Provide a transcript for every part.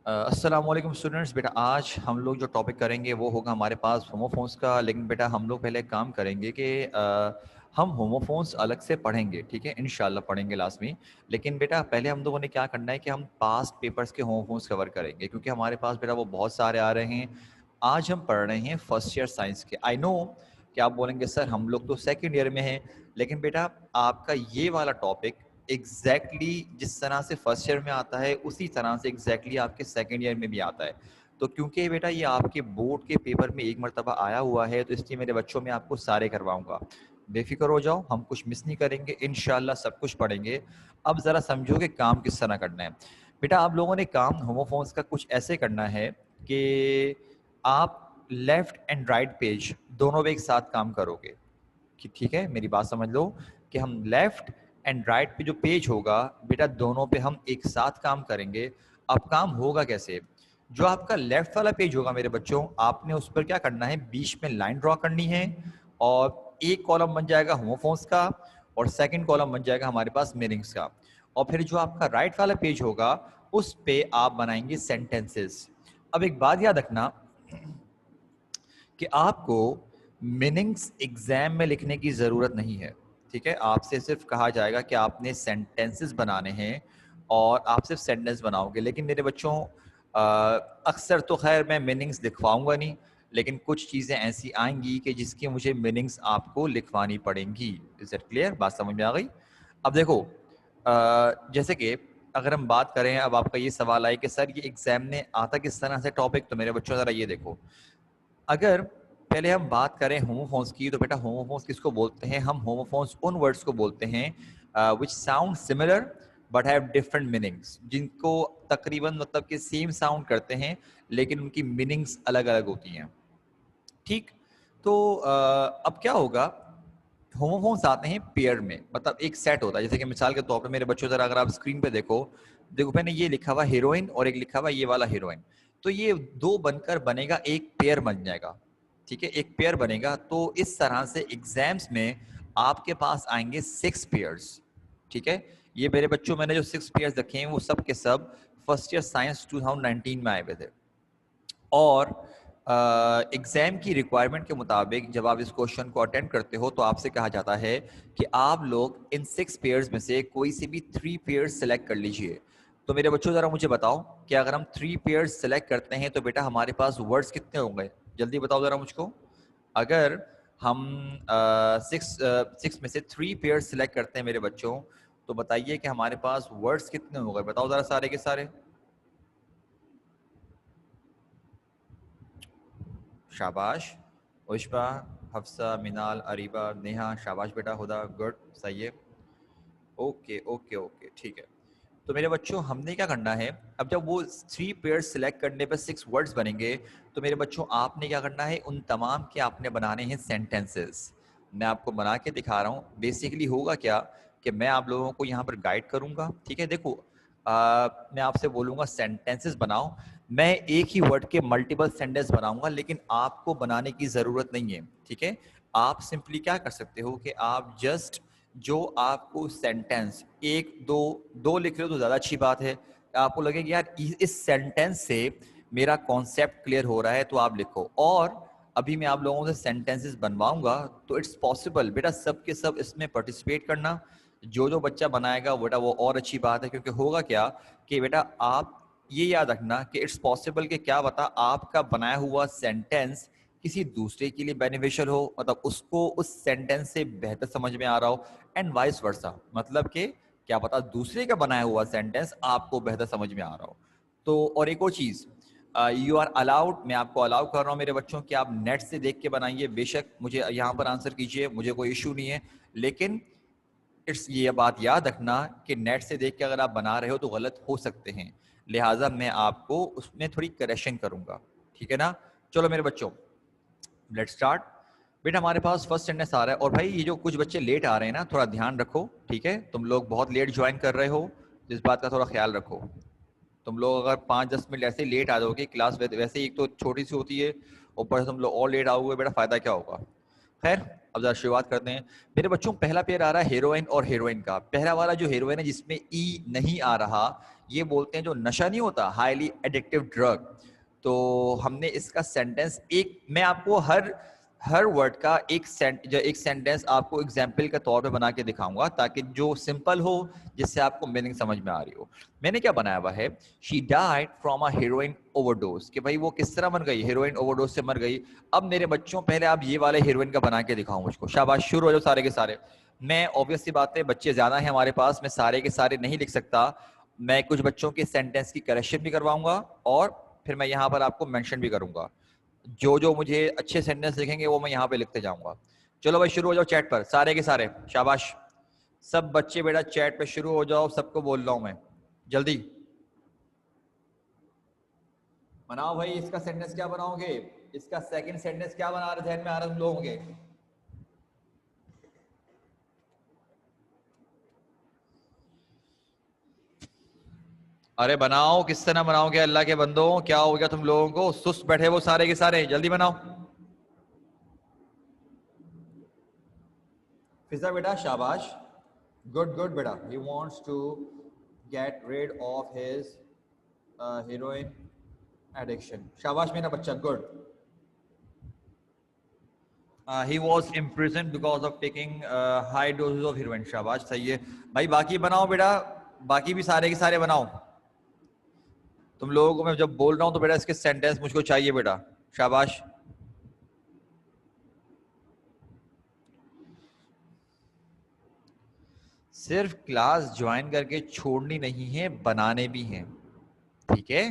अस्सलामुअलैकुम स्टूडेंट्स। बेटा आज हम लोग जो टॉपिक करेंगे वो होगा हमारे पास होमोफोन्स का। लेकिन बेटा हम लोग पहले एक काम करेंगे कि हम होमोफोन्स अलग से पढ़ेंगे, ठीक है, इंशाल्लाह पढ़ेंगे लाजमी। लेकिन बेटा पहले हम लोगों ने क्या करना है कि हम पास्ट पेपर्स के होमोफोन्स कवर करेंगे, क्योंकि हमारे पास बेटा वो बहुत सारे आ रहे हैं। आज हम पढ़ रहे हैं फर्स्ट ईयर साइंस के। आई नो कि आप बोलेंगे सर हम लोग तो सेकेंड ईयर में हैं, लेकिन बेटा आपका ये वाला टॉपिक जिस तरह से फर्स्ट ईयर में आता है उसी तरह से आपके सेकंड ईयर में भी आता है। तो क्योंकि बेटा ये आपके बोर्ड के पेपर में एक मरतबा आया हुआ है, तो इसलिए मेरे बच्चों में आपको सारे करवाऊंगा। बेफिक्र हो जाओ, हम कुछ मिस नहीं करेंगे, इंशाल्लाह सब कुछ पढ़ेंगे। अब ज़रा समझो कि काम किस तरह करना है। बेटा आप लोगों ने काम होमोफोन्स का कुछ ऐसे करना है कि आप लेफ्ट एंड राइट पेज दोनों पे एक साथ काम करोगे। कि ठीक है, मेरी बात समझ लो कि हम लेफ्ट एंड राइट पे जो पेज होगा बेटा दोनों पे हम एक साथ काम करेंगे। अब काम होगा कैसे? जो आपका लेफ्ट वाला पेज होगा मेरे बच्चों, आपने उस पर क्या करना है, बीच में लाइन ड्रॉ करनी है और एक कॉलम बन जाएगा होमोफोन्स का और सेकंड कॉलम बन जाएगा हमारे पास मीनिंग्स का। और फिर जो आपका राइट वाला पेज होगा उस पे आप बनाएंगे सेंटेंसेस। अब एक बात याद रखना कि आपको मीनिंग्स एग्जाम में लिखने की ज़रूरत नहीं है, ठीक है। आपसे सिर्फ कहा जाएगा कि आपने सेंटेंसेस बनाने हैं और आप सिर्फ सेंटेंस बनाओगे। लेकिन मेरे बच्चों अक्सर तो खैर मैं मीनिंग्स लिखवाऊंगा नहीं, लेकिन कुछ चीज़ें ऐसी आएंगी कि जिसकी मुझे मीनिंग्स आपको लिखवानी पड़ेंगी। Is it clear? बात समझ में आ गई? अब देखो जैसे कि अगर हम बात करें, अब आपका ये सवाल आए कि सर ये एग्जाम में आता किस तरह से टॉपिक, तो मेरे बच्चों ज़रा ये देखो। अगर पहले हम बात करें होमोफोन्स की, तो बेटा होमोफोन्स किसको बोलते हैं? हम होमोफोन्स उन वर्ड्स को बोलते हैं विच sound similar but have different meanings, जिनको तकरीबन मतलब कि सेम साउंड करते हैं लेकिन उनकी मीनिंग्स अलग अलग होती हैं। ठीक, तो अब क्या होगा, होमोफोन्स आते हैं पेयर में, मतलब एक सेट होता है। जैसे कि मिसाल के तौर पे मेरे बच्चों, जरा अगर आप स्क्रीन पे देखो, देखो मैंने ये लिखा हुआ हीरोइन और एक लिखा हुआ ये वाला हीरोइन। तो ये दो बनकर बनेगा, एक पेयर बन जाएगा, ठीक है, एक पेयर बनेगा। तो इस तरह से एग्जाम्स में आपके पास आएंगे 6 पेयर्स, ठीक है। ये मेरे बच्चों मैंने जो 6 पेयर्स रखे हैं वो सब के सब फर्स्ट ईयर साइंस 2019 में आए हुए थे। और एग्ज़ाम की रिक्वायरमेंट के मुताबिक जब आप इस क्वेश्चन को अटेम्प्ट करते हो तो आपसे कहा जाता है कि आप लोग इन 6 पेयर्स में से कोई से भी 3 पेयर्स सेलेक्ट कर लीजिए। तो मेरे बच्चों ज़रा मुझे बताओ कि अगर हम 3 पेयर्स सेलेक्ट करते हैं तो बेटा हमारे पास वर्ड्स कितने होंगे? जल्दी बताओ ज़रा मुझको। अगर हम सिक्स में से 3 पेयर्स सेलेक्ट करते हैं मेरे बच्चों, तो बताइए कि हमारे पास वर्ड्स कितने होंगे? बताओ ज़रा सारे के सारे। शाबाश। उष्बा, हफ्सा, मिनाल, अरीबा, नेहा, शाबाश बेटा, हुदा, गुड, सही है। ओके ओके ओके, ठीक है। तो मेरे बच्चों हमने क्या करना है, अब जब वो 3 पेयर्स सिलेक्ट करने पर 6 वर्ड्स बनेंगे, तो मेरे बच्चों आपने क्या करना है, उन तमाम के आपने बनाने हैं सेंटेंसेस। मैं आपको बना के दिखा रहा हूँ। बेसिकली होगा क्या कि मैं आप लोगों को यहाँ पर गाइड करूँगा, ठीक है। देखो मैं आपसे बोलूँगा सेंटेंसेस बनाओ। मैं एक ही वर्ड के मल्टीपल सेंटेंस बनाऊंगा, लेकिन आपको बनाने की ज़रूरत नहीं है, ठीक है। आप सिंपली क्या कर सकते हो कि आप जस्ट जो आपको सेंटेंस एक दो दो लिख रहे हो तो ज़्यादा अच्छी बात है। आपको लगे कि यार इस सेंटेंस से मेरा कॉन्सेप्ट क्लियर हो रहा है, तो आप लिखो। और अभी मैं आप लोगों से सेंटेंसेस बनवाऊंगा, तो इट्स पॉसिबल बेटा सब के सब इसमें पार्टिसिपेट करना। जो जो बच्चा बनाएगा बेटा वो और अच्छी बात है, क्योंकि होगा क्या कि बेटा आप ये याद रखना कि इट्स पॉसिबल कि क्या बता आपका बनाया हुआ सेंटेंस किसी दूसरे के लिए बेनिफिशियल हो, मतलब उसको उस सेंटेंस से बेहतर समझ में आ रहा हो, एंड वाइस वर्सा, मतलब कि क्या पता दूसरे का बनाया हुआ सेंटेंस आपको बेहतर समझ में आ रहा हो। तो और एक और चीज, यू आर अलाउड, मैं आपको अलाउ कर रहा हूँ मेरे बच्चों कि आप नेट से देख के बनाइए, बेशक मुझे यहाँ पर आंसर कीजिए, मुझे कोई इशू नहीं है। लेकिन इट्स ये बात याद रखना कि नेट से देख के अगर आप बना रहे हो तो गलत हो सकते हैं, लिहाजा मैं आपको उसमें थोड़ी करेक्शन करूंगा, ठीक है ना। चलो मेरे बच्चों लेट्स स्टार्ट। बेटा हमारे पास फर्स्ट सेंटेंस आ रहा है, और भाई ये जो कुछ बच्चे लेट आ रहे हैं ना, थोड़ा ध्यान रखो, ठीक है। तुम लोग बहुत लेट ज्वाइन कर रहे हो, तो इस बात का थोड़ा ख्याल रखो। तुम लोग अगर 5-10 मिनट ऐसे ही लेट आ जाओगे, क्लास वैसे ही एक तो छोटी सी होती है, ऊपर से तुम लोग और लेट आओगे, बेटा फायदा क्या होगा। खैर अब जरा शुरुआत करते हैं। मेरे बच्चों पहला पेयर आ रहा है हीरोइन और हीरोइन का। पहला वाला जो हीरोइन है जिसमें ई नहीं आ रहा, ये बोलते हैं जो नशा नहीं होता, हाईली एडिक्टिव ड्रग। तो हमने इसका सेंटेंस एक, मैं आपको हर वर्ड का एक सेंटेंस आपको एग्जाम्पल के तौर पे बना के दिखाऊंगा, ताकि जो सिंपल हो, जिससे आपको मीनिंग समझ में आ रही हो। मैंने क्या बनाया हुआ है, she died from a heroine overdose, कि भाई वो किस तरह मर गई, हीरोइन ओवरडोज से मर गई। अब मेरे बच्चों, पहले आप ये वाले हीरोइन का बना के दिखाओ मुझको, शाबाश, शुरू हो जाओ सारे के सारे। मैं ऑब्वियस सी बात है, बच्चे ज्यादा हैं हमारे पास, मैं सारे के सारे नहीं लिख सकता। मैं कुछ बच्चों के सेंटेंस की करेक्शन भी करवाऊंगा, और फिर मैं यहाँ पर आपको मेंशन भी करूंगा। जो जो मुझे अच्छे सेंटेंस लिखेंगे वो मैं यहाँ पे लिखते जाऊंगा। चलो भाई शुरू हो जाओ चैट पर, सारे के सारे, शाबाश। सब बच्चे बेटा चैट पे शुरू हो जाओ, सबको बोल रहा हूं मैं, जल्दी बनाओ भाई। इसका सेंटेंस क्या बनाओगे, इसका सेकंड सेंटेंस क्या बना रहे, ध्यान में आ रहा तुम लोगों के? अरे बनाओ, किस तरह बनाओगे अल्लाह के बंदो, क्या हो गया तुम लोगों को, सुस्त बैठे वो सारे के सारे, जल्दी बनाओ। फिजा बेटा शाबाश, गुड गुड बेटा। He wants to get rid of his heroin addiction, शाबाश मेरा बच्चा, good. He was imprison because of taking high doses of heroin, शाबाश, सही है भाई। बाकी बनाओ बेटा, बाकी भी सारे के सारे बनाओ। तुम लोगों को मैं जब बोल रहा हूं तो बेटा इसके सेंटेंस मुझको चाहिए बेटा, शाबाश। सिर्फ क्लास ज्वाइन करके छोड़नी नहीं है, बनाने भी हैं, ठीक है?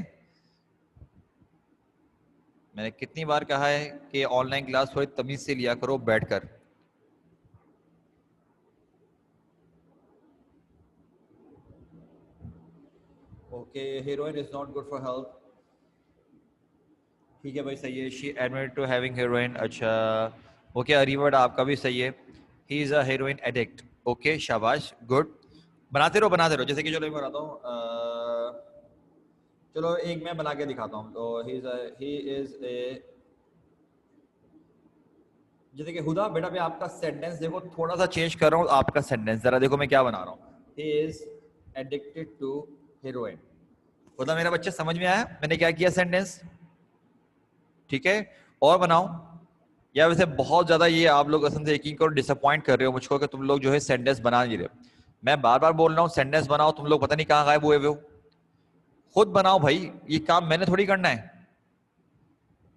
मैंने कितनी बार कहा है कि ऑनलाइन क्लास थोड़ी तमीज से लिया करो बैठकर। Okay, heroin is not good for health, ठीक है भाई, सही है। She admitted to having heroin, अच्छा। ओके अरीवर्ड आपका भी सही है, he is a heroin addict, okay शाबाश, गुड। बनाते रहो, जैसे कि चलो मैं बनाता हूँ, चलो एक मैं बना के दिखाता हूँ। तो ही इज ए, जैसे कि हुदा बेटा, मैं आपका सेंटेंस देखो थोड़ा सा चेंज कर रहा हूँ, आपका सेंटेंस जरा देखो मैं क्या बना रहा हूँ। He is addicted to heroin. Huda मेरा बच्चा समझ में आया मैंने क्या किया सेंटेंस? ठीक है, और बनाओ। या वैसे बहुत ज्यादा ये आप लोग असल से यकीन करो डिसअपॉइंट कर रहे हो मुझको, कि तुम लोग जो है सेंटेंस बना नहीं रहे। मैं बार बार बोल रहा हूँ सेंटेंस बनाओ, तुम लोग पता नहीं कहाँ गायब हुए हो। खुद बनाओ भाई, ये काम मैंने थोड़ी करना है।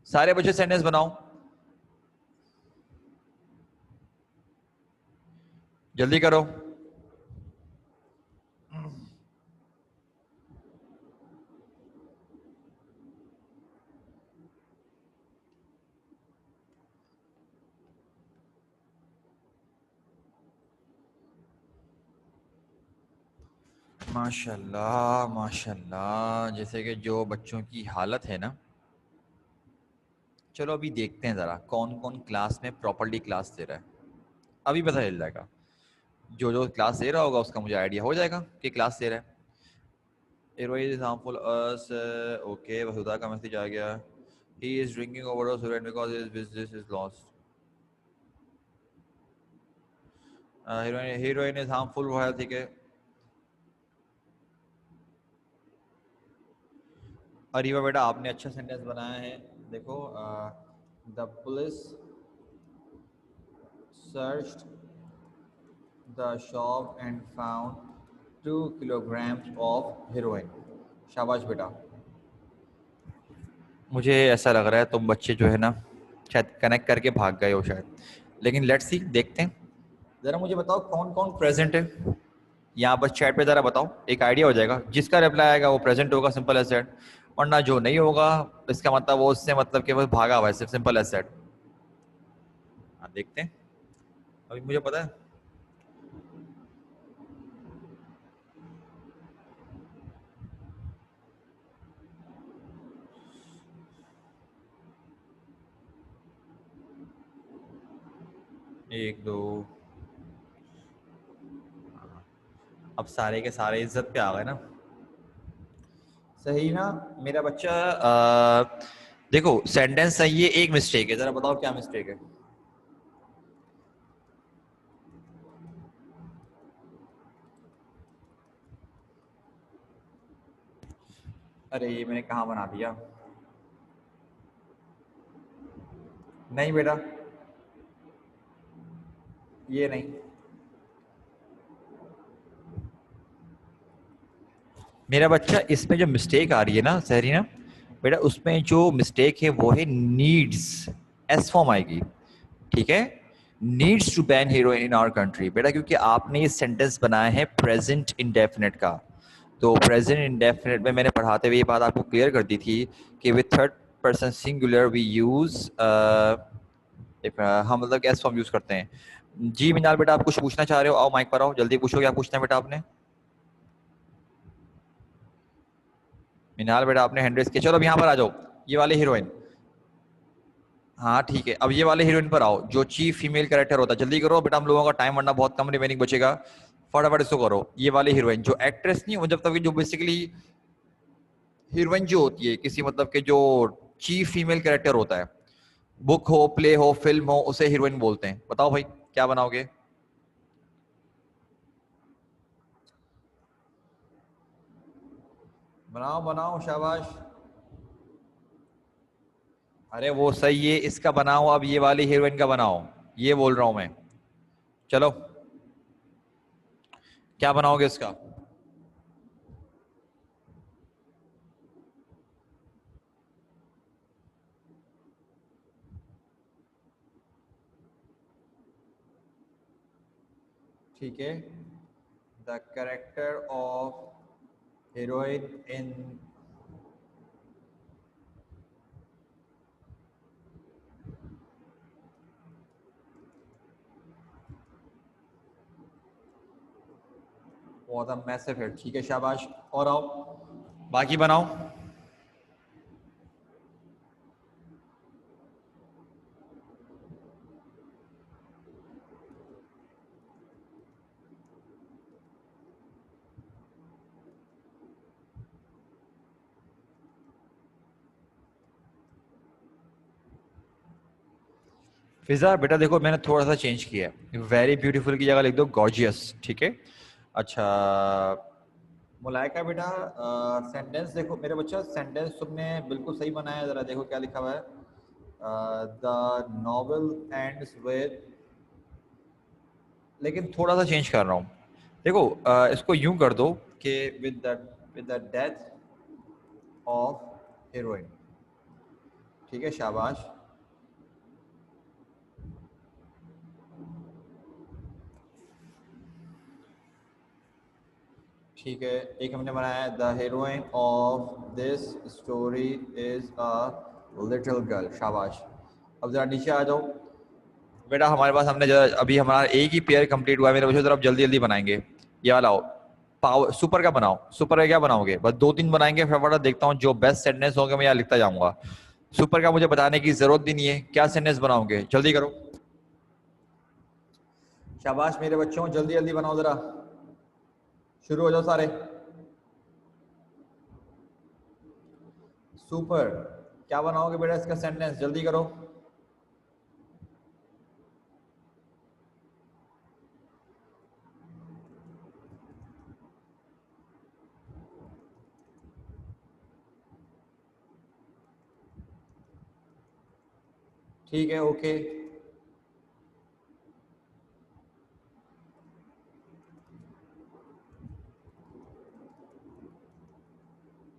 सारे बच्चे सेंटेंस बनाओ, जल्दी करो। माशाल्लाह माशाल्लाह, जैसे कि जो बच्चों की हालत है ना। चलो अभी देखते हैं जरा कौन कौन क्लास में प्रॉपरली क्लास दे रहा है, अभी पता चल जाएगा। जो जो क्लास दे रहा होगा उसका मुझे आइडिया हो जाएगा कि क्लास दे रहा है। Heroin is harmful us, okay, वसुधा का मैसेज आ गया। He is drinking overdose heroin because his business is lost. Heroin is harmful for health, ठीक है। अरीबा बेटा आपने अच्छा सेंटेंस बनाया है, देखो। The police searched the shop and found 2 kilograms of heroin, शाबाश बेटा। मुझे ऐसा लग रहा है तुम बच्चे जो है ना शायद कनेक्ट करके भाग गए हो शायद, लेकिन लेट्स सी, देखते हैं। जरा मुझे बताओ कौन कौन प्रेजेंट है यहाँ बस चैट पे, जरा बताओ, एक आइडिया हो जाएगा। जिसका रिप्लाई आएगा वो प्रेजेंट होगा, सिंपल एज दैट। वरना जो नहीं होगा इसका मतलब वो उससे मतलब कि बस भागा हुआ है, सिर्फ सिंपल एज दैट। हाँ देखते हैं, अभी मुझे पता है। एक दो, अब सारे के सारे इज्जत पे आ गए ना, सही ना मेरा बच्चा? देखो सेंटेंस सही है, एक मिस्टेक है, जरा बताओ क्या मिस्टेक है? अरे ये मैंने कहाँ बना दिया? नहीं बेटा, ये नहीं। मेरा बच्चा इसमें जो मिस्टेक आ रही है ना सहरीना बेटा, उसमें जो मिस्टेक है वो है नीड्स, एस फॉर्म आएगी, ठीक है। Needs to ban heroin in our country बेटा, क्योंकि आपने ये सेंटेंस बनाया है प्रेजेंट इंडेफिनिट का। तो प्रेजेंट इंडेफिनिट में मैंने पढ़ाते हुए ये बात आपको क्लियर कर दी थी कि with third person singular we use हम मतलब एस फॉर्म यूज करते हैं। जी मिनाल बेटा, आप कुछ पूछना चाह रहे हो? आओ माइक पर आओ, जल्दी पूछो, क्या पूछना है बेटा आपने? मिनाल बेटा आपने हैंड रेस किया, चलो अब यहाँ पर आ जाओ। ये वाले हीरोइन, हाँ ठीक है, अब ये वाले हीरोइन पर आओ जो चीफ फीमेल कैरेक्टर होता है। जल्दी करो बेटा, हम लोगों का टाइम वरना बहुत कम रिमेनिंग बचेगा। फटाफट इसको करो। ये वाली हीरोइन जो एक्ट्रेस नहीं, जब तक जो बेसिकली हीरोइन जो होती है किसी मतलब के जो चीफ फीमेल कैरेक्टर होता है, बुक हो, प्ले हो, फिल्म हो, उसे हीरोइन बोलते हैं। बताओ भाई क्या बनाओगे? बनाओ बनाओ, शाबाश। अरे वो सही है, इसका बनाओ, अब ये वाली हीरोइन का बनाओ, ये बोल रहा हूं मैं। चलो क्या बनाओगे इसका? ठीक है, द कैरेक्टर ऑफ हीरोइन इन, वो द मैसिव हिट। ठीक है शाबाश, और आओ बाकी बनाओ। फिजा बेटा देखो, मैंने थोड़ा सा चेंज किया है, वेरी ब्यूटीफुल की जगह लिख दो गॉर्जियस, ठीक है। अच्छा मुलायका बेटा, सेंटेंस देखो मेरे बच्चा, सेंटेंस तुमने बिल्कुल सही बनाया है, जरा देखो क्या लिखा हुआ है। द नॉवेल एंड्स विद, लेकिन थोड़ा सा चेंज कर रहा हूँ। देखो इसको यूं कर दो कि with the death of heroine, ठीक है शाबाश। ठीक है, एक हमने बनाया है, the heroine of this story is a little girl, शाबाश। अब जरा नीचे आ जाओ बेटा, हमारे पास हमने जरा अभी हमारा एक ही पेयर कंप्लीट हुआ है मेरे बच्चों, जरा अब जल्दी जल्दी बनाएंगे। ये वाला आओ, पावर सुपर का बनाओ। सुपर का क्या बनाओगे? बस दो तीन बनाएंगे, फटाफट देखता हूँ जो बेस्ट सेंटेंस होंगे मैं यहाँ लिखता जाऊंगा। सुपर का मुझे बताने की जरूरत भी नहीं है, क्या सेंटेंस बनाओगे जल्दी करो। शाबाश मेरे बच्चों, जल्दी जल्दी बनाओ जरा, शुरू हो जाओ सारे। सुपर, क्या बनाओगे बेटा इसका सेंटेंस, जल्दी करो। ठीक है ओके,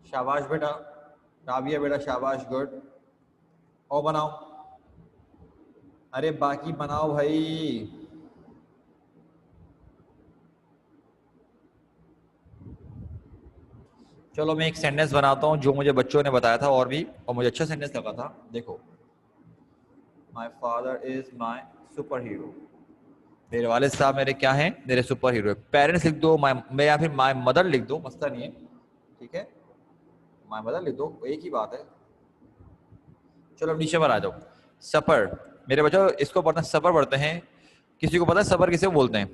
शाबाश बेटा, राबिया बेटा शाबाश, गुड। और बनाओ, अरे बाकी बनाओ भाई। चलो मैं एक सेंटेंस बनाता हूँ जो मुझे बच्चों ने बताया था और भी, और मुझे अच्छा सेंटेंस लगा था। देखो, my father is my super hero, मेरे वाले साहब मेरे क्या हैं, मेरे सुपर हीरो। पेरेंट्स लिख दो, मैं या फिर माई मदर लिख दो, मसला नहीं है, ठीक है, माई मदर लिख दो, एक ही बात है। चलो अब नीचे पर आ जाओ। सपर, मेरे बच्चों इसको पढ़ते हैं, सपर पढ़ते हैं। किसी को पता है सपर किसे बोलते हैं?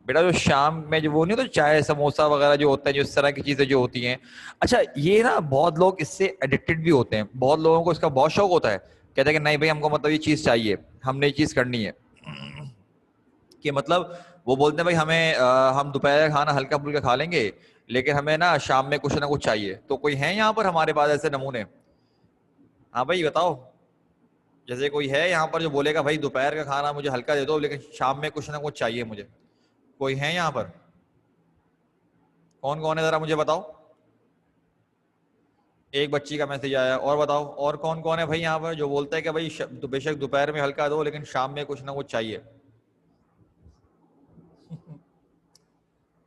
बेटा जो शाम में जो वो नहीं, तो चाय समोसा वगैरह जो होता है, जो इस तरह की चीजें जो होती हैं। अच्छा ये ना बहुत लोग इससे एडिक्टेड भी होते हैं, बहुत लोगों को इसका बहुत शौक होता है, कहते हैं कि नहीं भाई हमको मतलब ये चीज चाहिए, हमने ये चीज करनी है। कि मतलब वो बोलते हैं भाई हमें हम दोपहर का खाना हल्का फुल्का खा लेंगे, लेकिन हमें ना शाम में कुछ ना कुछ चाहिए। तो कोई है यहाँ पर हमारे पास ऐसे नमूने? हाँ भाई बताओ। जैसे कोई है यहाँ पर जो बोलेगा भाई दोपहर का खाना मुझे हल्का दे दो लेकिन शाम में कुछ ना कुछ चाहिए मुझे? कोई है यहाँ पर? कौन कौन है जरा मुझे बताओ। एक बच्ची का मैसेज आया। और बताओ और कौन कौन है भाई यहाँ पर जो बोलता है कि भाई तो बेशक दोपहर में हल्का दो लेकिन शाम में कुछ ना कुछ चाहिए?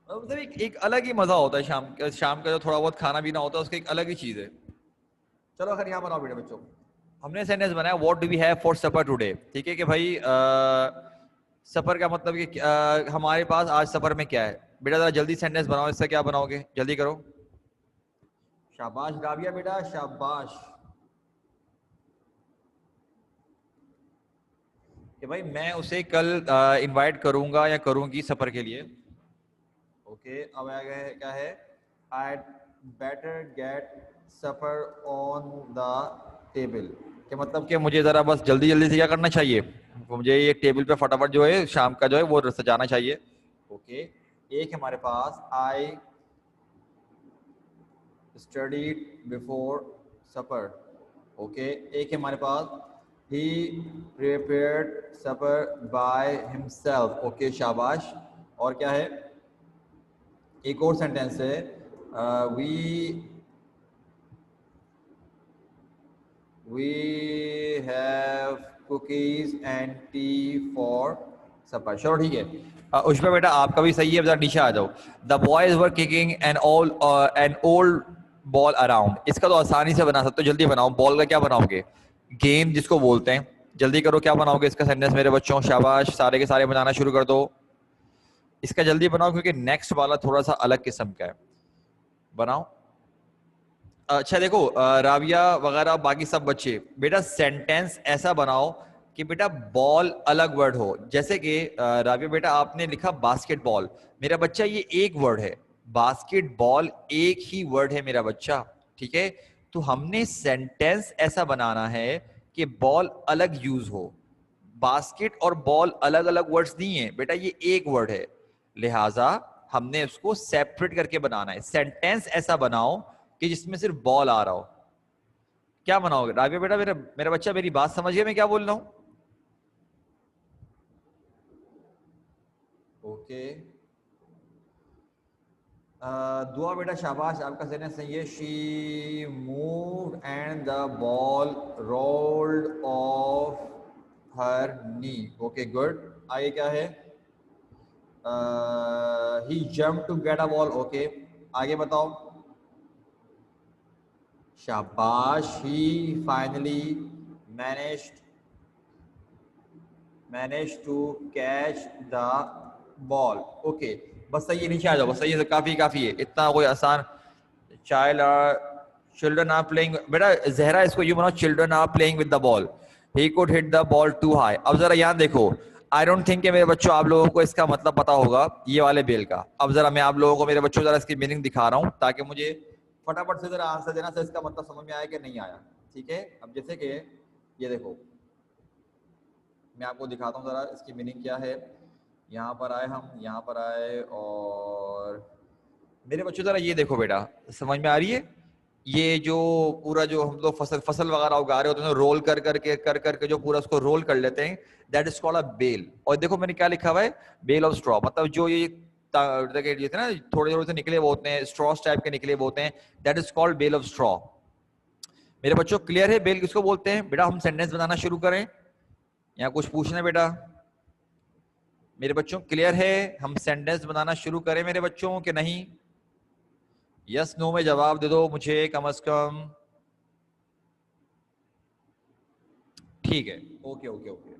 मतलब एक अलग ही मजा होता है शाम का जो थोड़ा बहुत खाना पीना होता है उसकी एक अलग ही चीज है। चलो खैर यहाँ बनाओ बेटे बच्चों। हमने सेंटेंस बनाया what do we have for supper today. ठीक है कि भाई सफर का मतलब कि हमारे पास आज सफर में क्या है। बेटा जरा जल्दी सेंटेंस बनाओ। इससे क्या बनाओगे जल्दी करो। शाबाश राबिया बेटा शाबाश। कि भाई मैं उसे कल इनवाइट करूंगा या करूंगी सफर के लिए। ओके अब आगे क्या है? I better gate suffer on the table. के मतलब कि मुझे जरा बस जल्दी जल्दी से क्या करना चाहिए? मुझे ये टेबल पे फटाफट जो है शाम का जो है वो सजाना चाहिए। ओके एक हमारे पास I studied before supper. Okay एक है हमारे पास he prepared supper by himself. Okay शाबाश। और क्या है? एक और सेंटेंस है we have cookies and tea for supper. चलो ठीक है। उसमें बेटा आपका भी सही है। जरा नीचे आ जाओ। The boys were kicking an old ball around. इसका तो आसानी से बना सकते हो। जल्दी बनाओ। बॉल का क्या बनाओगे? गेम जिसको बोलते हैं। जल्दी करो क्या बनाओगे इसका सेंटेंस मेरे बच्चों। शाबाश सारे के सारे बनाना शुरू कर दो। इसका जल्दी बनाओ क्योंकि नेक्स्ट वाला थोड़ा सा अलग किस्म का है। बनाओ। अच्छा देखो राबिया वगैरह बाकी सब बच्चे बेटा सेंटेंस ऐसा बनाओ कि बेटा बॉल अलग वर्ड हो। जैसे कि राबिया बेटा आपने लिखा बास्केटबॉल। मेरा बच्चा ये एक वर्ड है। बास्केटबॉल एक ही वर्ड है मेरा बच्चा। ठीक है तो हमने सेंटेंस ऐसा बनाना है कि बॉल अलग यूज हो। बास्केट और बॉल अलग अलग वर्ड्स नहीं है बेटा ये एक वर्ड है। लिहाजा हमने उसको सेपरेट करके बनाना है। सेंटेंस ऐसा बनाओ कि जिसमें सिर्फ बॉल आ रहा हो। क्या बनाओगे राबिया बेटा? मेरा मेरा बच्चा मेरी बात समझिए मैं क्या बोल रहा हूं। ओके दुआ बेटा शाबाश आपका सेंटेंस सही है। She move and the ball rolled off her knee. Okay good. आगे क्या है? He jump to get a ball. Okay आगे बताओ। शाबाश he finally managed to catch the ball. Okay बस सही है। नीचे आ जाओ। बस सही है। काफी काफी है। इतना कोई आसान। Children are playing. बेटा जहरा इसको यूं बनाओ children are playing with the ball. He could hit the ball too high. अब जरा यहाँ देखो। आई डोंट थिंक मेरे बच्चों आप लोगों को इसका मतलब पता होगा ये वाले बेल का। अब जरा मैं आप लोगों को मेरे बच्चों जरा इसकी मीनिंग दिखा रहा हूँ ताकि मुझे फटाफट से जरा आंसर देना से इसका मतलब समझ में आया कि नहीं आया। ठीक है अब जैसे कि ये देखो मैं आपको दिखाता हूँ जरा इसकी मीनिंग क्या है। यहाँ पर आए हम यहाँ पर आए और मेरे बच्चों जरा ये देखो बेटा समझ में आ रही है? ये जो पूरा जो हम लोग फसल फसल वगैरह उगा रहे होते हैं रोल कर करके जो पूरा उसको रोल कर लेते हैं that is called a bale. और देखो मैंने क्या लिखा हुआ है बेल ऑफ स्ट्रॉ। मतलब जो ये ना थोड़े थोड़े से निकले वो होते हैं स्ट्रॉस टाइप के निकले वो होते हैं that is called bale of straw. मेरे बच्चों क्लियर है बेल किसको बोलते हैं? बेटा हम सेंटेंस बनाना शुरू करें या कुछ पूछना है बेटा? मेरे बच्चों क्लियर है? हम सेंटेंस बनाना शुरू करें मेरे बच्चों कि नहीं? यस नो में जवाब दे दो मुझे कम से कम। ठीक है ओके ओके ओके।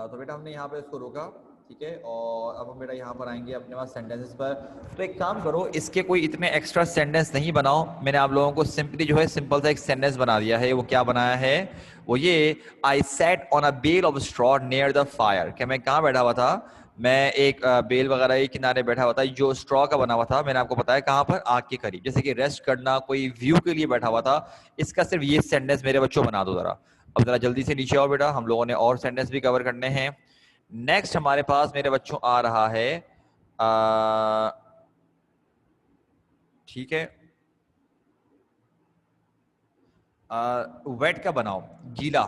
तो बेटा हमने यहाँ पे इसको रोका। ठीक है और अब हम बेटा यहाँ पर आएंगे अपने पास सेंटेंसेस पर। तो एक काम करो इसके कोई इतने एक्स्ट्रा सेंटेंस नहीं बनाओ। मैंने आप लोगों को सिंपली जो है सिंपल सा एक सेंटेंस बना दिया है। वो क्या बनाया है? वो ये I set on a bale of straw near the fire. क्या मैं कहाँ बैठा हुआ था? मैं एक बेल वगैरह के किनारे बैठा हुआ था जो स्ट्रॉ का बना हुआ था। मैंने आपको बताया कहाँ पर? आग के करीब। जैसे कि रेस्ट करना कोई व्यू के लिए बैठा हुआ था। इसका सिर्फ ये सेंटेंस मेरे बच्चों बना दो जरा। अब जरा जल्दी से नीचे आओ बेटा हम लोगों ने और सेंटेंस भी कवर करने हैं। नेक्स्ट हमारे पास मेरे बच्चों आ रहा है ठीक है। वेट का बनाओ, गीला।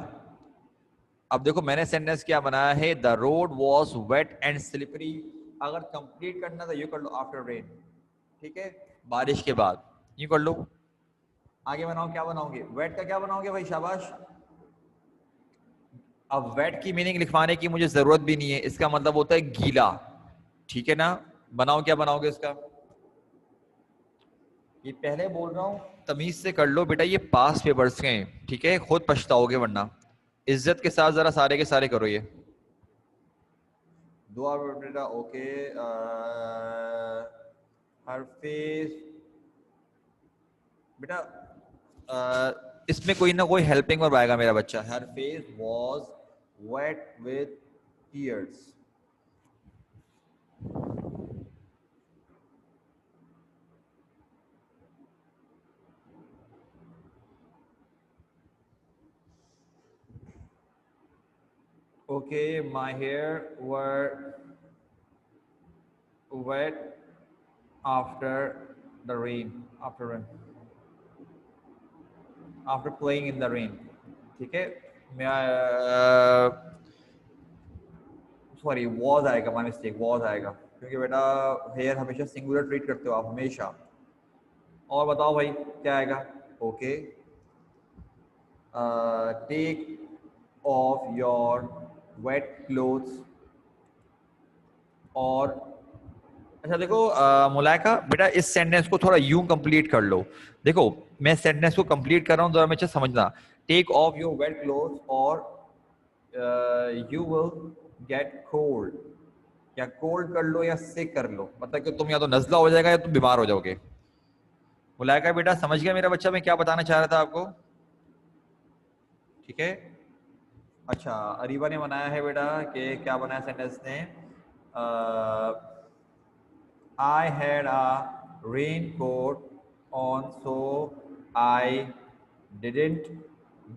अब देखो मैंने सेंटेंस क्या बनाया है, the road was wet and slippery. अगर कंप्लीट करना तो यू कर लो आफ्टर रेन, ठीक है, बारिश के बाद, यू कर लो। आगे बनाओ, क्या बनाओगे, वेट का क्या बनाओगे भाई, शाबाश। अब वेट की मीनिंग लिखवाने की मुझे जरूरत भी नहीं है, इसका मतलब होता है गीला, ठीक है ना। बनाओ, क्या बनाओगे इसका, ये पहले बोल रहा हूं तमीज से कर लो बेटा, ये पास पेपर्स के हैं, ठीक है, खुद पछताओगे वरना। इज्जत के साथ जरा सारे के सारे करो ये दुआ बेटा। ओके, हर फेस बेटा, इसमें कोई ना कोई हेल्पिंग वर्ब आएगा मेरा बच्चा। Her face was wet with tears. Okay, my hair were wet after the rain, after playing in the rain, ठीक है। मैं सॉरी वॉज आएगा, माय मिस्टेक, वॉज आएगा, क्योंकि बेटा हेयर हमेशा सिंगुलर ट्रीट करते हो आप हमेशा। और बताओ भाई क्या आएगा। Okay, take off your wet clothes. और अच्छा देखो मुलायका बेटा, इस सेंटेंस को थोड़ा यूं कंप्लीट कर लो। देखो मैं सेंटेंस को कंप्लीट कर रहा हूं, जरा मुझे समझना। Take off your wet clothes और यू विल गेट कोल्ड, या कोल्ड कर लो या सिक कर लो, मतलब कि तुम या तो नजला हो जाएगा या तुम बीमार हो जाओगे। मुलायका बेटा समझ गया मेरा बच्चा मैं क्या बताना चाह रहा था आपको, ठीक है। अच्छा, अरीबा ने बनाया है बेटा कि क्या बनाया सेंटेंस ने, I had a raincoat on, so I didn't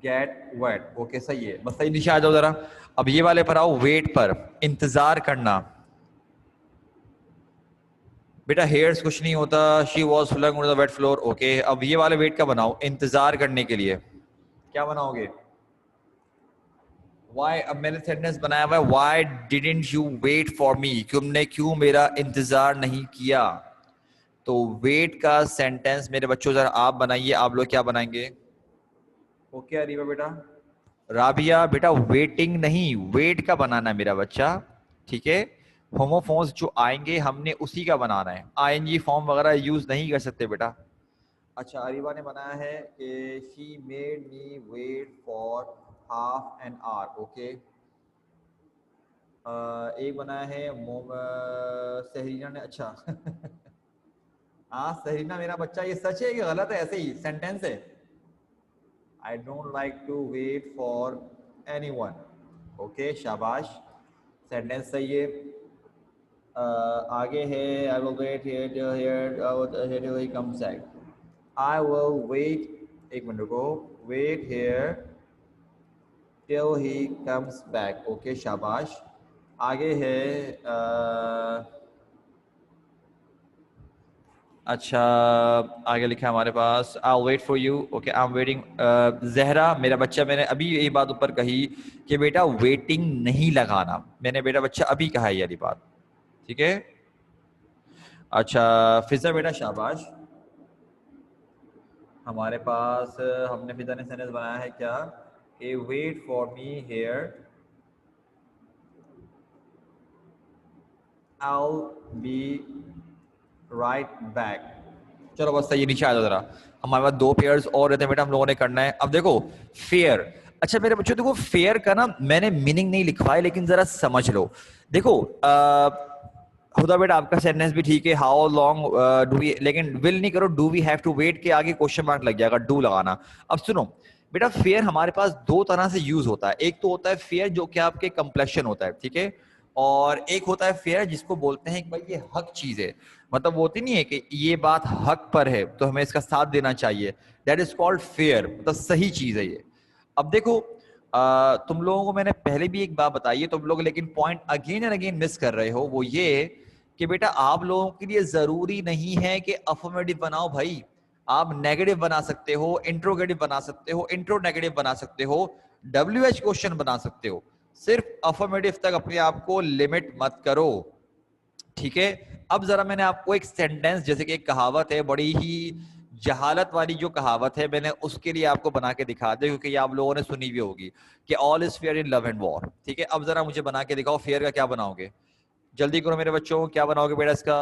get wet. Okay, सही है, बस सही नीचे आ जाओ जरा। अब ये वाले पर आओ, वेट पर, इंतजार करना। बेटा हेयर्स कुछ नहीं होता, she was flung on the wet floor. Okay, अब ये वाले वेट का बनाओ, इंतजार करने के लिए, क्या बनाओगे। Why, अब मैंने सेंटेंस बनाया हुआ है, Why didn't you wait for me, तुमने क्यों मेरा इंतजार नहीं किया। तो वेट का सेंटेंस मेरे बच्चों जरा आप बनाइए, आप लोग क्या बनाएंगे। ओके अरीबा बेटा, राबिया बेटा वेटिंग नहीं, वेट का बनाना है मेरा बच्चा, ठीक है। होमोफोन्स जो आएंगे हमने उसी का बनाना है, आईएनजी फॉर्म वगैरह यूज नहीं कर सकते बेटा। अच्छा, अरीबा ने बनाया है कि she made me wait for half an hour. Okay, एक बनाया है सहरीना ने, अच्छा हाँ सहरीना मेरा बच्चा, ये सच है कि गलत है, ऐसे ही सेंटेंस है। I don't like to wait for anyone. Okay शाबाश, सेंटेंस सही है। आगे है, I will wait here till he comes back। I will wait, एक मिनट रुको, wait here till he comes back। Okay शाबाश। आगे है अच्छा, आगे लिखा है हमारे पास, I wait for you. Okay, I am waiting. Zahra मेरा बच्चा, मैंने अभी यही बात ऊपर कही कि बेटा वेटिंग नहीं लगाना, मैंने बेटा बच्चा अभी कहा है ये वाली बात, ठीक है। अच्छा फिजा बेटा शाबाश, हमारे पास हमने फिजा ने सेंटेंस बनाया है क्या, a wait for me here, I'll be right back। चलो बस ये नीचे आ जाओ जरा, हमारे पास 2 पेयर्स और रहते हैं बेटा, हम लोगों ने करना है। अब देखो फेयर, अच्छा मेरे बच्चों देखो फेयर का ना मैंने मीनिंग नहीं लिखवा है, लेकिन जरा समझ लो। देखो खुदा बेटा आपका सेंटेंस भी ठीक है, हाउ लॉन्ग डू वी, लेकिन विल नहीं करो, do we have to wait के आगे क्वेश्चन मार्क लग जाएगा, डू लगाना। अब सुनो बेटा, फेयर हमारे पास 2 तरह से यूज होता है। एक तो होता है फेयर जो कि आपके कंप्लेक्शन होता है, ठीक है, और एक होता है फेयर जिसको बोलते हैं कि भाई ये हक चीज है, मतलब वो होती नहीं है कि ये बात हक पर है तो हमें इसका साथ देना चाहिए, दैट इज कॉल्ड फेयर, मतलब सही चीज है ये। अब देखो तुम लोगों को मैंने पहले भी एक बात बताई है, तुम लोग लेकिन point again and again miss कर रहे हो, वो ये कि बेटा आप लोगों के लिए जरूरी नहीं है कि अफर्मेटिव बनाओ भाई, आप नेगेटिव बना सकते हो, इंट्रोगेटिव बना सकते हो, इंट्रो नेगेटिव बना सकते हो, WH क्वेश्चन बना सकते हो। सिर्फ अफर्मेटिव तक अपने आप को लिमिट मत करो, ठीक है। अब जरा मैंने आपको एक सेंटेंस, जैसे कि एक कहावत है, बड़ी ही जहालत वाली जो कहावत है, मैंने उसके लिए आपको बना के दिखा दिया, क्योंकि ये आप लोगों ने सुनी भी होगी कि all is fair in love and war, ठीक है। अब जरा मुझे बना के दिखाओ, फेयर का क्या बनाओगे, जल्दी करो मेरे बच्चों, क्या बनाओगे बेटा इसका।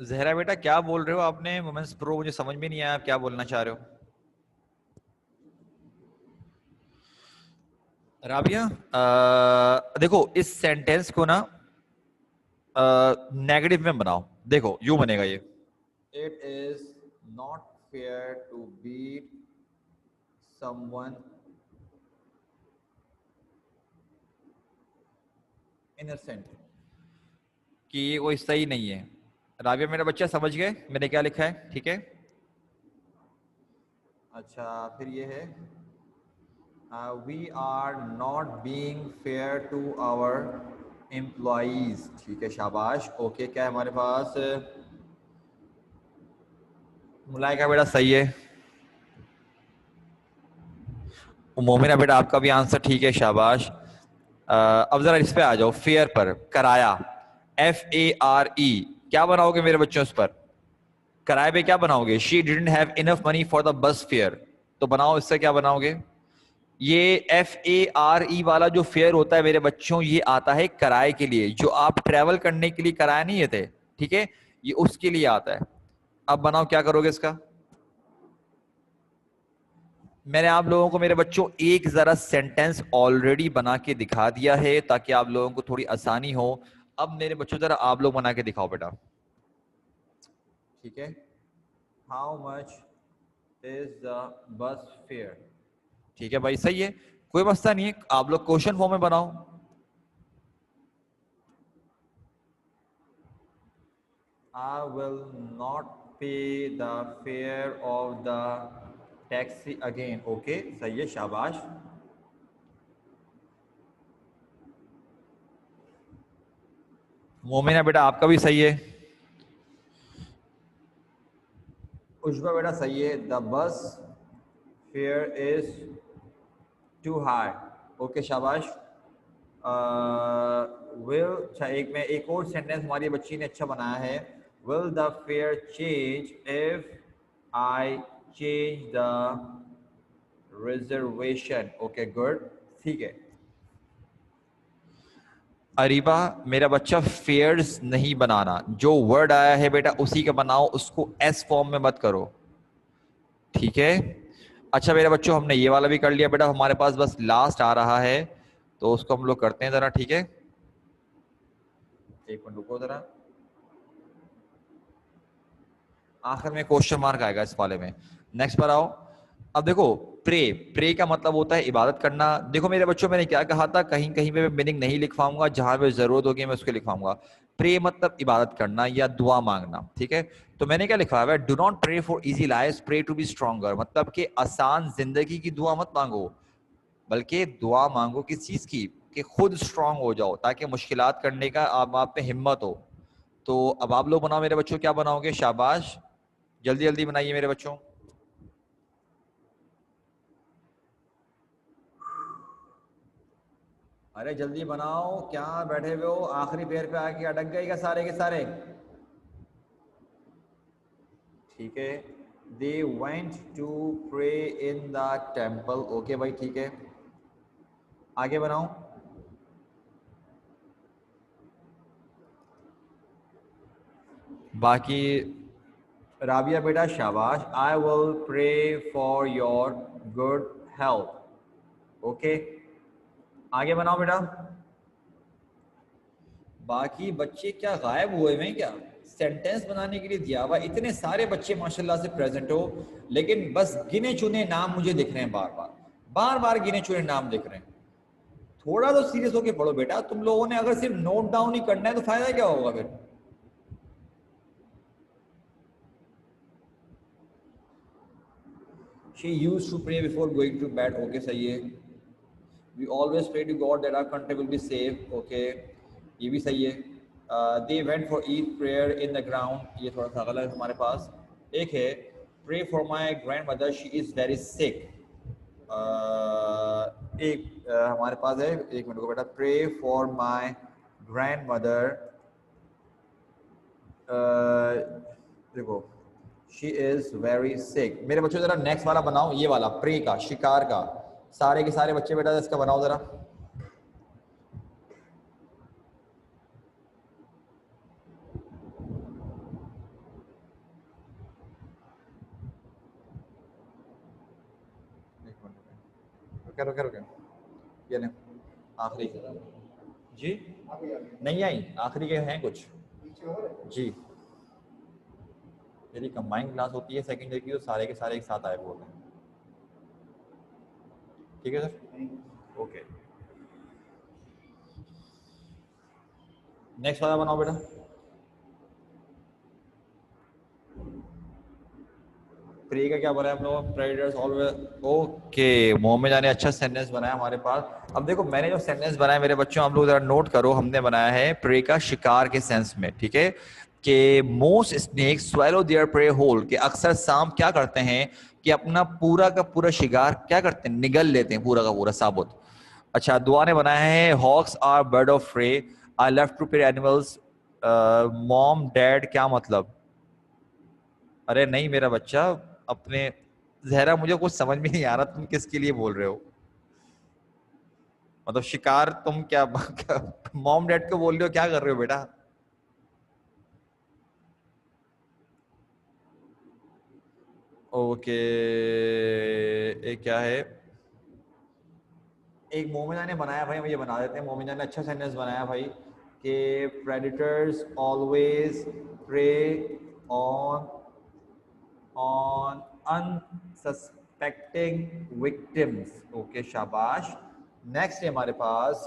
जहरा बेटा क्या बोल रहे हो आपने, वुमेन्स प्रो, मुझे समझ में नहीं आया आप क्या बोलना चाह रहे हो। राबिया देखो इस सेंटेंस को ना नेगेटिव में बनाओ, देखो यूं बनेगा ये, it is not fair to beat someone innocent, कि ये कोई सही नहीं है। राबिया मेरा बच्चा समझ गए मैंने क्या लिखा है, ठीक है। अच्छा फिर ये है, we are not being fair to our employees, ठीक है शाबाश, ओके। क्या है हमारे पास, मुलायका बेटा सही है, मोमिना बेटा आपका भी आंसर ठीक है, शाबाश। अब जरा इस पे आ जाओ, फेयर पर, कराया, FARE, क्या बनाओगे मेरे बच्चों उस पर, किराए पे क्या बनाओगे, she didn't have enough money for the bus fair, तो बनाओ इससे क्या बनाओगे। ये FARE वाला जो फेयर होता है मेरे बच्चों, ये आता है किराए के लिए, जो आप ट्रेवल करने के लिए किराया नहीं लेते, ठीक है, ये उसके लिए आता है। अब बनाओ क्या करोगे इसका। मैंने आप लोगों को मेरे बच्चों एक जरा सेंटेंस ऑलरेडी बना के दिखा दिया है, ताकि आप लोगों को थोड़ी आसानी हो। अब मेरे बच्चों जरा आप लोग बना के दिखाओ बेटा, ठीक है। How much is the bus fair, ठीक है भाई सही है, कोई मसला नहीं है, आप लोग क्वेश्चन फॉर्म में बनाओ। I will not pay the fare of the taxi again, okay, सही है शाबाश। मोमिना बेटा आपका भी सही है, उज्वा बेटा सही है, the bus fare is too high, okay शाबाश। विल, अच्छा एक और सेंटेंस हमारी बच्ची ने अच्छा बनाया है, will the fair change if I change the reservation, okay good, ठीक है। अरीबा मेरा बच्चा फेयर्स नहीं बनाना, जो वर्ड आया है बेटा उसी का बनाओ, उसको एस फॉर्म में मत करो, ठीक है। अच्छा मेरे बच्चों हमने ये वाला भी कर लिया बेटा, हमारे पास बस लास्ट आ रहा है, तो उसको हम लोग करते हैं जरा, ठीक है। एक मिनट रुको जरा, आखिर में क्वेश्चन मार्क आएगा इस वाले में। नेक्स्ट पर आओ। अब देखो प्रे, प्रे का मतलब होता है इबादत करना। देखो मेरे बच्चों मैंने क्या कहा था, कहीं कहीं पे मैं मीनिंग नहीं लिखवाऊंगा, जहां पे जरूरत होगी मैं उसको लिखवाऊंगा। प्रे मतलब इबादत करना या दुआ मांगना, ठीक है। तो मैंने क्या लिखा है, do not pray for easy life, pray to be stronger, मतलब कि आसान जिंदगी की दुआ मत मांगो, बल्कि दुआ मांगो किस चीज की, कि खुद स्ट्रांग हो जाओ, ताकि मुश्किलात करने का आप पे हिम्मत हो। तो अब आप लोग बनाओ मेरे बच्चों, क्या बनाओगे, शाबाश, जल्दी जल्दी बनाइए मेरे बच्चों। अरे जल्दी बनाओ, क्या बैठे हुए हो, आखिरी पैर पे आके अटक गए क्या सारे के सारे, ठीक है। They went to pray in the temple, okay भाई ठीक है, आगे बनाओ। बाकी राबिया बेटा शाबाश, I will pray for your good health, okay, आगे बनाओ बेटा। बाकी बच्चे क्या गायब हुए हैं क्या, सेंटेंस बनाने के लिए दिया हुआ इतने सारे बच्चे माशाल्लाह से प्रेजेंट हो, लेकिन बस गिने चुने नाम मुझे दिख रहे हैं, बार बार बार बार गिने चुने नाम दिख रहे हैं। थोड़ा तो सीरियस होके पढ़ो बेटा, तुम लोगों ने अगर सिर्फ नोट डाउन ही करना है तो फायदा क्या होगा फिर। She used to pray before going to bed. Okay, सही है. We always pray to God that our country will be safe. Okay, ये भी सही है. They went for Eid prayer in the ground. ये थोड़ा सा गलत है हमारे पास. एक है pray for my grandmother. She is very sick. हमारे पास है, एक मिनट को बेटा. Pray for my grandmother. देखो, she is very sick. मेरे बच्चों जरा नेक्स्ट वाला बनाओ, ये वाला प्रे का, शिकार का. सारे के सारे बच्चे बेटा इसका बनाओ जरा. रुके रुके ये नहीं, आखिरी जी नहीं आई, आखिरी के हैं कुछ जी. यदि कंबाइंड क्लास होती है सेकंड ईयर की तो सारे के सारे एक साथ आए हुए होते हैं. ठीक है सर, ओके. नेक्स्ट वाला बनाओ बेटा. प्रे का क्या बनाया हम लोग? Predators always. ओके, मोहम्मद ने अच्छा सेंटेंस बनाया हमारे पास. अब देखो मैंने जो सेंटेंस बनाया मेरे बच्चों, आप लोग जरा नोट करो. हमने बनाया है प्रे का शिकार के सेंस में. ठीक है, कि most snakes swallow their prey whole, कि अक्सर सांप क्या करते हैं कि अपना पूरा का पूरा शिकार क्या करते हैं, निगल लेते हैं पूरा का पूरा साबुत. अच्छा, दुआ ने बनाया है hawks are bird of prey, I love to prey animals. Mom dad क्या मतलब? अरे नहीं मेरा बच्चा, अपने जहरा मुझे कुछ समझ में नहीं आ रहा तुम किसके लिए बोल रहे हो. मतलब शिकार तुम क्या मॉम डैड को बोल रहे हो, क्या कर रहे हो बेटा? ओके, एक क्या है, एक मोमिना ने बनाया भाई, हम ये बना देते हैं. मोमिना ने अच्छा सेंटेंस बनाया भाई कि predators always prey on unsuspecting victims. Okay शाबाश. नेक्स्ट है हमारे पास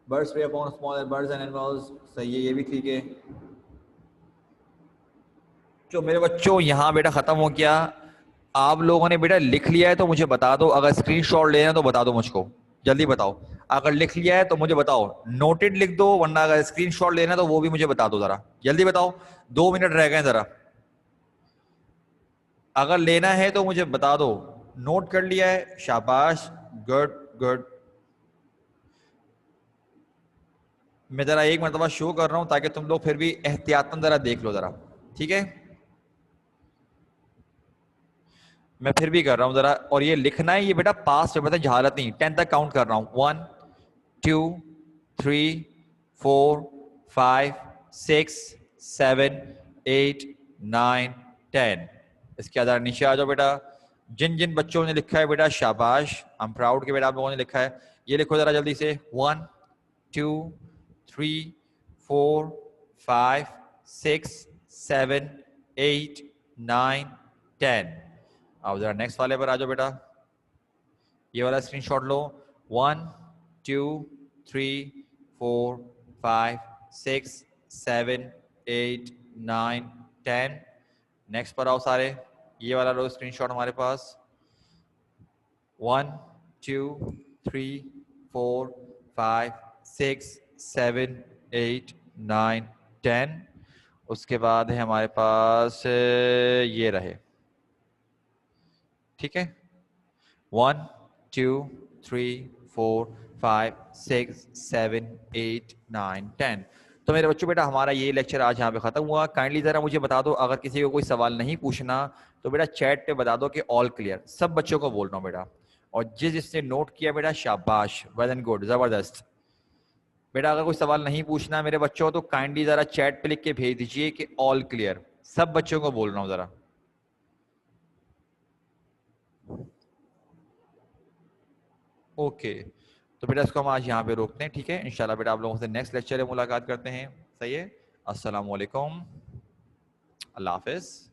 birds prey upon small birds and animals. सही है, ये भी ठीक है. जो मेरे बच्चों यहाँ बेटा खत्म हो गया. आप लोगों ने बेटा लिख लिया है तो मुझे बता दो, अगर स्क्रीनशॉट लेना है तो बता दो मुझको, जल्दी बताओ. अगर लिख लिया है तो मुझे बताओ, नोटेड लिख दो, वरना अगर स्क्रीनशॉट लेना है तो वो भी मुझे बता दो जरा, जल्दी बताओ. 2 मिनट रह गए जरा. अगर लेना है तो मुझे बता दो. नोट कर लिया है, शाबाश, गुड गुड. मैं जरा एक मरतबा शो कर रहा हूं ताकि तुम लोग फिर भी एहतियातन जरा देख लो जरा. ठीक है, मैं फिर भी कर रहा हूं जरा. और ये लिखना है, ये बेटा पास में, मतलब जहालत नहीं. 10 तक काउंट कर रहा हूं. 1 2 3 4 5 6 7 8 9 10. इसके आधार नीचे आ जाओ बेटा. जिन जिन बच्चों ने लिखा है बेटा शाबाश, आई एम प्राउड के बेटा आप लोगों ने लिखा है. ये लिखो जरा जल्दी से. 1 2 3 4 5 6 7 8 9 10. अब जरा नेक्स्ट वाले पर आ जाओ बेटा. ये वाला स्क्रीनशॉट लो. 1 2 3 4 5 6 7 8 9 10. नेक्स्ट पर आओ सारे. ये वाला लो स्क्रीनशॉट हमारे पास. 1 2 3 4 5 6 7 8 9 10. उसके बाद है हमारे पास ये रहे. ठीक है, 1 2 3 4 5 6 7 8 9 10. तो मेरे बच्चों बेटा हमारा ये लेक्चर आज यहाँ पे खत्म हुआ. काइंडली जरा मुझे बता दो, अगर किसी को कोई सवाल नहीं पूछना तो बेटा चैट पे बता दो कि ऑल क्लियर. सब बच्चों को बोल रहा हूँ बेटा. और जिसने नोट किया बेटा शाबाश, वेल एंड गुड, जबरदस्त. बेटा अगर कोई सवाल नहीं पूछना मेरे बच्चों तो काइंडली जरा चैट पे लिख के भेज दीजिए कि ऑल क्लियर. सब बच्चों को बोल रहा हूँ जरा. ओके, तो बेटा इसको हम आज यहाँ पे रोकते हैं. ठीक है, इंशाल्लाह बेटा आप लोगों से नेक्स्ट लेक्चर में मुलाकात करते हैं. सही है, अस्सलाम वालेकुम, अल्लाह हाफिज.